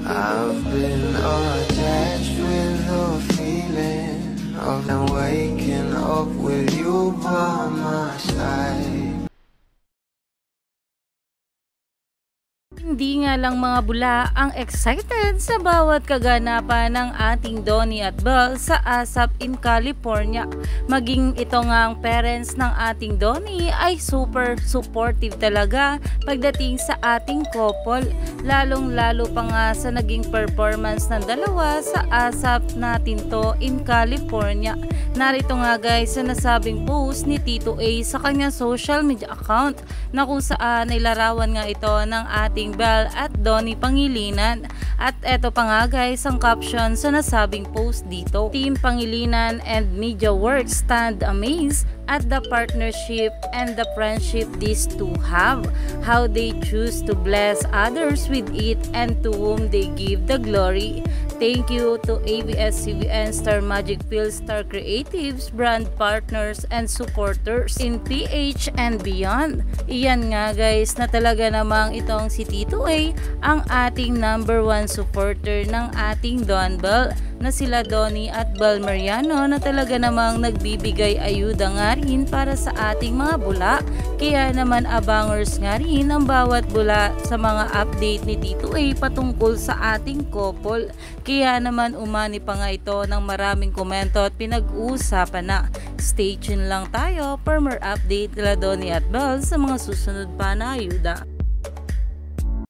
I've been attached with the feeling of them waking up with you by my side. Hindi nga lang mga bula ang excited sa bawat kaganapan ng ating Donnie at Belle sa ASAP in California. Maging ito nga ang parents ng ating Donnie ay super supportive talaga pagdating sa ating couple. Lalong lalo pa nga sa naging performance ng dalawa sa ASAP natin to in California. Narito nga guys sa nasabing post ni Tito A sa kanyang social media account na kung saan ay larawan nga ito ng ating Belle at Donnie Pangilinan. At eto pa nga guys ang caption sa nasabing post dito. Team Pangilinan and Media Works stand amazed at the partnership and the friendship these two have, how they choose to bless others with it and to whom they give the glory. Thank you to ABS-CBN, Star Magic Philstar Creatives, brand partners and supporters in PH and beyond. Iyan nga guys na talaga namang itong si Tito A ang ating #1 supporter ng ating Don Belle na sila Donnie at Belle Mariano na talaga namang nagbibigay ayuda nga rin para sa ating mga bula. Kaya naman abangers nga rin ang bawat bula sa mga update ni Tito A patungkol sa ating couple. Kaya naman umani pa nga ito ng maraming komento at pinag-uusapan na. Stay tuned lang tayo for more update nila Donnie at Belle sa mga susunod pa na ayuda.